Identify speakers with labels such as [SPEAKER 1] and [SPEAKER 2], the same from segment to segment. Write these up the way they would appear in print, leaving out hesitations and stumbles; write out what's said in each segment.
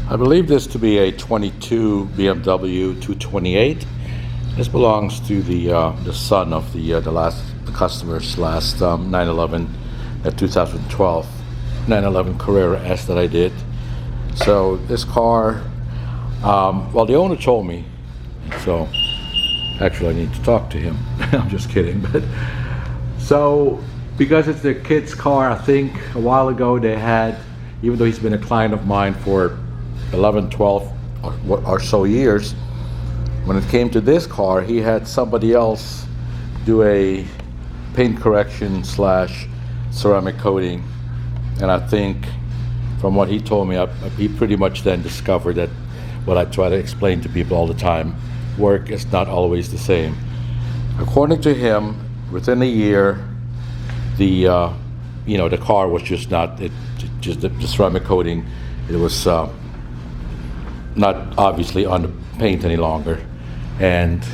[SPEAKER 1] I believe this to be a 22 BMW 228. This belongs to the son of the customer's last 911, 2012 911 Carrera S that I did. So this car, well, the owner told me, so actually I need to talk to him. I'm just kidding, but so because it's their kid's car, I think a while ago they had, even though he's been a client of mine for 11, 12 or so years, when it came to this car, he had somebody else do a paint correction / ceramic coating. And I think from what he told me, he pretty much then discovered that what I try to explain to people all the time, work is not always the same. According to him, within a year, the car was just not, just the ceramic coating, it was not obviously on the paint any longer. And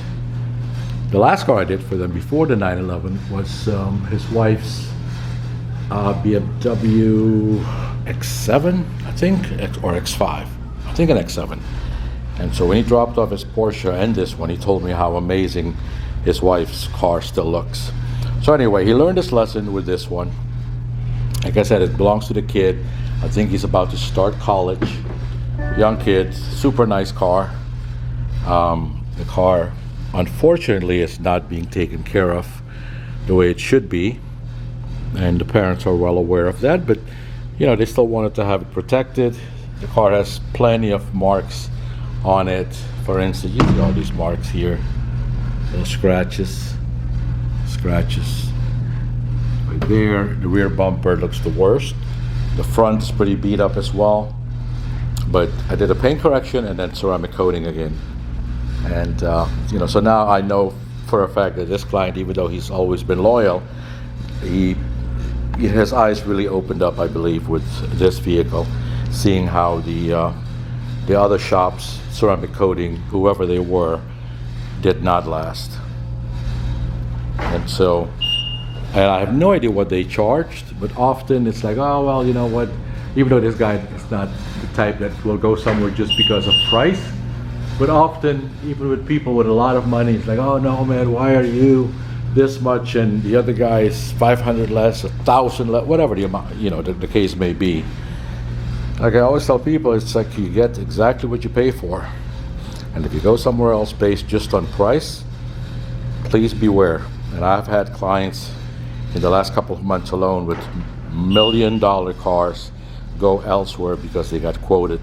[SPEAKER 1] the last car I did for them before the 911 was his wife's BMW X7, I think, or X5. I think an X7. And so when he dropped off his Porsche and this one, he told me how amazing his wife's car still looks. So anyway, he learned his lesson with this one. Like I said, it belongs to the kid. I think he's about to start college. Young kid, super nice car. The car, unfortunately, is not being taken care of the way it should be. And the parents are well aware of that, but they still wanted to have it protected. The car has plenty of marks on it. For instance, you see all these marks here, little scratches right there. The rear bumper looks the worst. The front's pretty beat up as well. But I did a paint correction and then ceramic coating again. And so now I know for a fact that this client, even though he's always been loyal, his eyes really opened up, I believe, with this vehicle, seeing how the other shops, ceramic coating, whoever they were, did not last. And I have no idea what they charged, but often it's like, oh, well, you know what, even though this guy is not the type that will go somewhere just because of price, but often, even with people with a lot of money, it's like, oh no, man, why are you this much and the other guy is 500 less, 1,000 less, whatever the amount, the case may be. Like I always tell people, it's like you get exactly what you pay for. And if you go somewhere else based just on price, please beware. And I've had clients in the last couple of months alone with $1 million cars go elsewhere because they got quoted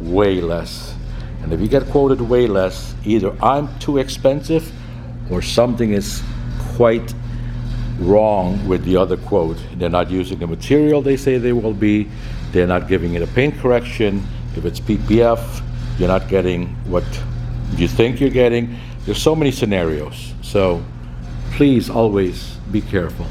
[SPEAKER 1] way less. And if you get quoted way less, either I'm too expensive or something is quite wrong with the other quote. They're not using the material they say they will be. They're not giving it a paint correction. If it's PPF, you're not getting what you think you're getting. There's so many scenarios. So please always be careful.